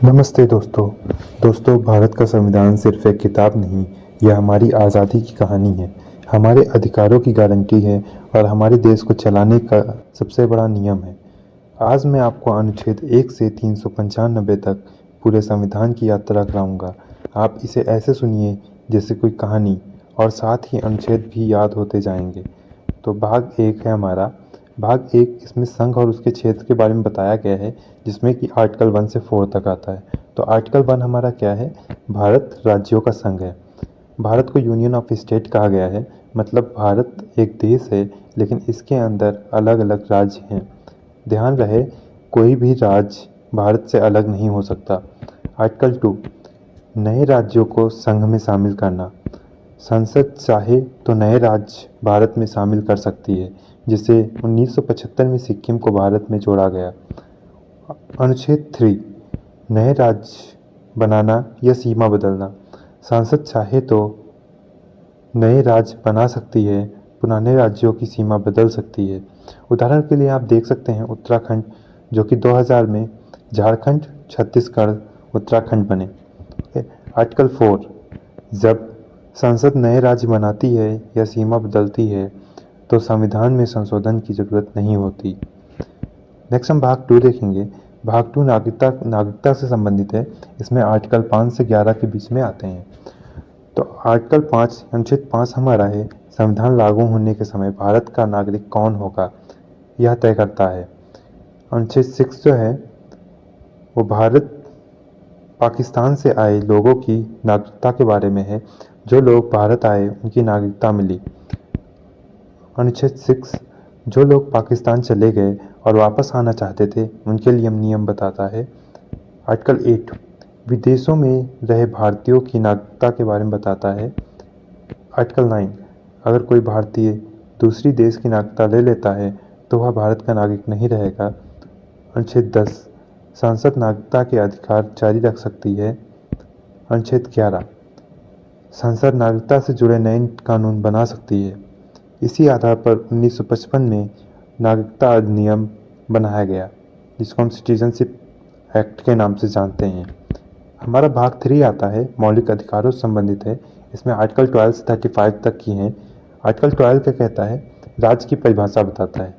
नमस्ते दोस्तों भारत का संविधान सिर्फ एक किताब नहीं, यह हमारी आज़ादी की कहानी है। हमारे अधिकारों की गारंटी है और हमारे देश को चलाने का सबसे बड़ा नियम है। आज मैं आपको अनुच्छेद 1 से 395 तक पूरे संविधान की यात्रा कराऊंगा। आप इसे ऐसे सुनिए जैसे कोई कहानी, और साथ ही अनुच्छेद भी याद होते जाएंगे। तो भाग 1 है हमारा। भाग 1 इसमें संघ और उसके क्षेत्र के बारे में बताया गया है, जिसमें कि आर्टिकल 1 से 4 तक आता है। तो आर्टिकल 1 हमारा क्या है? भारत राज्यों का संघ है। भारत को यूनियन ऑफ स्टेट कहा गया है, मतलब भारत एक देश है लेकिन इसके अंदर अलग अलग राज्य हैं। ध्यान रहे, कोई भी राज्य भारत से अलग नहीं हो सकता। आर्टिकल 2 नए राज्यों को संघ में शामिल करना। संसद चाहे तो नए राज्य भारत में शामिल कर सकती है, जिसे 1975 में सिक्किम को भारत में जोड़ा गया। अनुच्छेद 3 नए राज्य बनाना या सीमा बदलना। संसद चाहे तो नए राज्य बना सकती है, पुराने राज्यों की सीमा बदल सकती है। उदाहरण के लिए आप देख सकते हैं उत्तराखंड, जो कि 2000 में झारखंड, छत्तीसगढ़, उत्तराखंड बने। आर्टिकल 4 जब संसद नए राज्य बनाती है या सीमा बदलती है तो संविधान में संशोधन की ज़रूरत नहीं होती। नेक्स्ट हम भाग 2 देखेंगे। भाग 2 नागरिकता से संबंधित है। इसमें आर्टिकल 5 से 11 के बीच में आते हैं। तो आर्टिकल 5 अनुच्छेद 5 हमारा है, संविधान लागू होने के समय भारत का नागरिक कौन होगा यह तय करता है। अनुच्छेद 6 जो है वो भारत पाकिस्तान से आए लोगों की नागरिकता के बारे में है। जो लोग भारत आए उनकी नागरिकता मिली। अनुच्छेद 6 जो लोग पाकिस्तान चले गए और वापस आना चाहते थे उनके लिए नियम बताता है। आर्टिकल 8 विदेशों में रहे भारतीयों की नागरिकता के बारे में बताता है। आर्टिकल 9 अगर कोई भारतीय दूसरी देश की नागरिकता ले लेता है तो वह भारत का नागरिक नहीं रहेगा। अनुच्छेद 10 संसद नागरिकता के अधिकार जारी रख सकती है। अनुच्छेद 11 संसद नागरिकता से जुड़े नए कानून बना सकती है। इसी आधार पर 1955 में नागरिकता अधिनियम बनाया गया, जिसको हम सिटीजनशिप एक्ट के नाम से जानते हैं। हमारा भाग 3 आता है, मौलिक अधिकारों से संबंधित है। इसमें आर्टिकल 12 से 35 तक की हैं। आर्टिकल 12 क्या कहता है? राज्य की परिभाषा बताता है।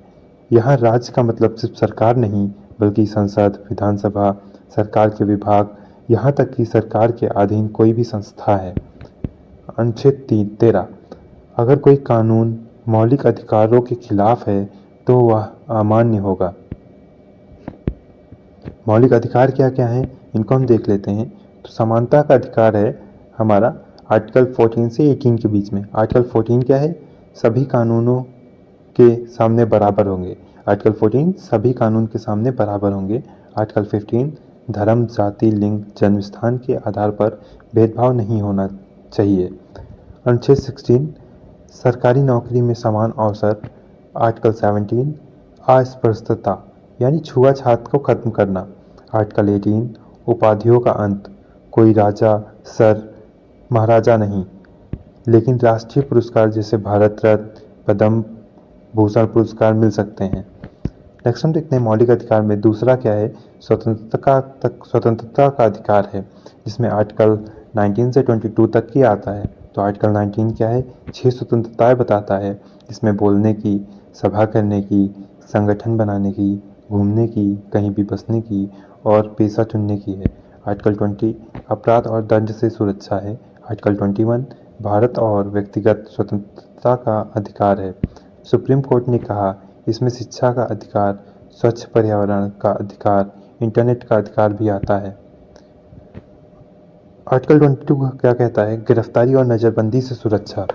यहाँ राज्य का मतलब सिर्फ सरकार नहीं, बल्कि संसद, विधानसभा, सरकार के विभाग, यहाँ तक कि सरकार के अधीन कोई भी संस्था है। अनुच्छेद 13 अगर कोई कानून मौलिक अधिकारों के खिलाफ है तो वह अमान्य होगा। मौलिक अधिकार क्या क्या हैं इनको हम देख लेते हैं। तो समानता का अधिकार है हमारा आर्टिकल 14 से 18 के बीच में। आर्टिकल 14 क्या है? सभी कानूनों के सामने बराबर होंगे। आर्टिकल 14 सभी कानून के सामने बराबर होंगे। आर्टिकल 15 धर्म, जाति, लिंग, जन्म स्थान के आधार पर भेदभाव नहीं होना चाहिए। अनुच्छेद 16 सरकारी नौकरी में समान अवसर। आर्टिकल 17 अस्पृश्यता यानी छुआछूत को खत्म करना। आर्टिकल 18 उपाधियों का अंत। कोई राजा, सर, महाराजा नहीं, लेकिन राष्ट्रीय पुरस्कार जैसे भारत रत्न, पद्म भूषण पुरस्कार मिल सकते हैं। नेक्स्ट हम देखते हैं मौलिक अधिकार में दूसरा क्या है? स्वतंत्रता का अधिकार है, जिसमें आर्टिकल 19 से 22 तक की आता है। तो आर्टिकल 19 क्या है? 6 स्वतंत्रताएं बताता है, जिसमें बोलने की, सभा करने की, संगठन बनाने की, घूमने की, कहीं भी बसने की और पेशा चुनने की है। आर्टिकल 20 अपराध और दंड से सुरक्षा है। आर्टिकल 21 भारत और व्यक्तिगत स्वतंत्रता का अधिकार है। सुप्रीम कोर्ट ने कहा इसमें शिक्षा का अधिकार, स्वच्छ पर्यावरण का अधिकार, इंटरनेट का अधिकार भी आता है। आर्टिकल 22 क्या कहता है? गिरफ्तारी और नज़रबंदी से सुरक्षा।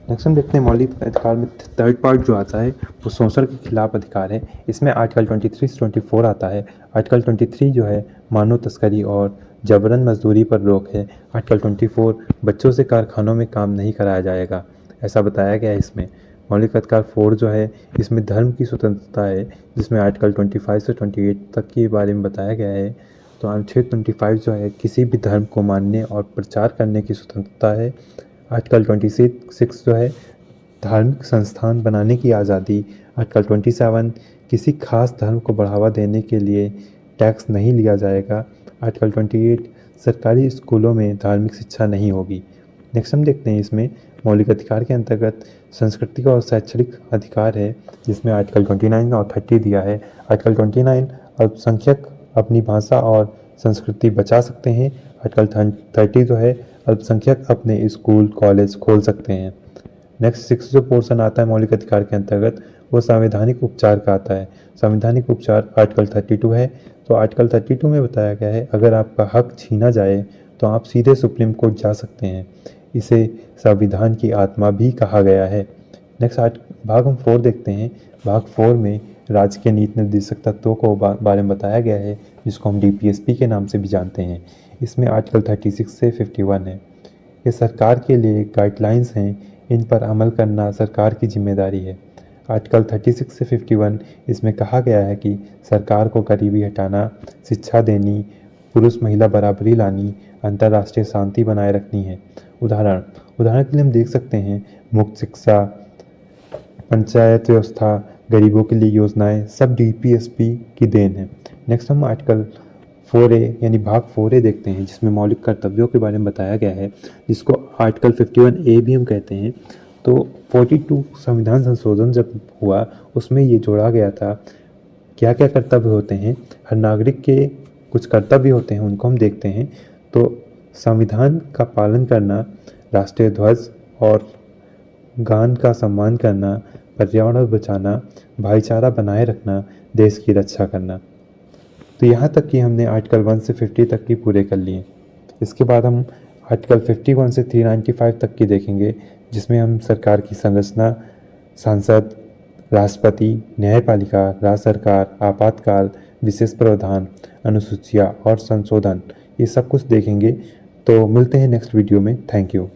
नेक्स्ट हम देखते हैं मौलिक अधिकार में थर्ड पार्ट जो आता है वो शोषण के खिलाफ अधिकार है। इसमें आर्टिकल 23 से 24 आता है। आर्टिकल 23 जो है मानव तस्करी और जबरन मजदूरी पर रोक है। आर्टिकल 24 बच्चों से कारखानों में काम नहीं कराया जाएगा, ऐसा बताया गया है इसमें। मौलिक अधिकार 4 जो है इसमें धर्म की स्वतंत्रता है, जिसमें आर्टिकल 25 से 28 तक के बारे में बताया गया है। तो अनुच्छेद 25 जो है किसी भी धर्म को मानने और प्रचार करने की स्वतंत्रता है। आर्टिकल 26 जो है धार्मिक संस्थान बनाने की आज़ादी। आर्टिकल 27 किसी खास धर्म को बढ़ावा देने के लिए टैक्स नहीं लिया जाएगा। आर्टिकल 28 सरकारी स्कूलों में धार्मिक शिक्षा नहीं होगी। नेक्स्ट हम देखते हैं इसमें मौलिक अधिकार के अंतर्गत सांस्कृतिक और शैक्षणिक अधिकार है, जिसमें आर्टिकल 29 और 30 दिया है। आर्टिकल 29 अल्पसंख्यक अपनी भाषा और संस्कृति बचा सकते हैं। आर्टिकल 30 जो है अल्पसंख्यक अपने स्कूल कॉलेज खोल सकते हैं। नेक्स्ट 6 जो पोर्शन आता है मौलिक अधिकार के अंतर्गत वो संवैधानिक उपचार का आता है। संवैधानिक उपचार आर्टिकल 32 है। तो आर्टिकल 32 में बताया गया है अगर आपका हक छीना जाए तो आप सीधे सुप्रीम कोर्ट जा सकते हैं। इसे संविधान की आत्मा भी कहा गया है। नेक्स्ट भाग हम 4 देखते हैं। भाग 4 में राज्य के नीति निर्देशक तत्वों को बारे में बताया गया है, जिसको हम DPSP के नाम से भी जानते हैं। इसमें आर्टिकल 36 से 51 है। ये सरकार के लिए गाइडलाइंस हैं, इन पर अमल करना सरकार की जिम्मेदारी है। आर्टिकल 36 से 51 इसमें कहा गया है कि सरकार को गरीबी हटाना, शिक्षा देनी, पुरुष महिला बराबरी लानी, अंतर्राष्ट्रीय शांति बनाए रखनी है। उदाहरण के लिए हम देख सकते हैं मुफ्त शिक्षा, पंचायत व्यवस्था, गरीबों के लिए योजनाएं, सब DPSP की देन है। नेक्स्ट हम आर्टिकल 4A यानी भाग 4A देखते हैं, जिसमें मौलिक कर्तव्यों के बारे में बताया गया है, जिसको आर्टिकल 51A भी हम कहते हैं। तो 42 संविधान संशोधन जब हुआ उसमें ये जोड़ा गया था क्या क्या कर्तव्य होते हैं। हर नागरिक के कुछ कर्तव्य होते हैं, उनको हम देखते हैं। तो संविधान का पालन करना, राष्ट्रीय ध्वज और गान का सम्मान करना, पर्यावरण बचाना, भाईचारा बनाए रखना, देश की रक्षा करना। तो यहाँ तक कि हमने आर्टिकल 1 से 50 तक की पूरे कर लिए। इसके बाद हम आर्टिकल 51 से 395 तक की देखेंगे, जिसमें हम सरकार की संरचना, सांसद, राष्ट्रपति, न्यायपालिका, राज्य सरकार, आपातकाल, विशेष प्रावधान, अनुसूचियाँ और संशोधन, ये सब कुछ देखेंगे। तो मिलते हैं नेक्स्ट वीडियो में। Thank you.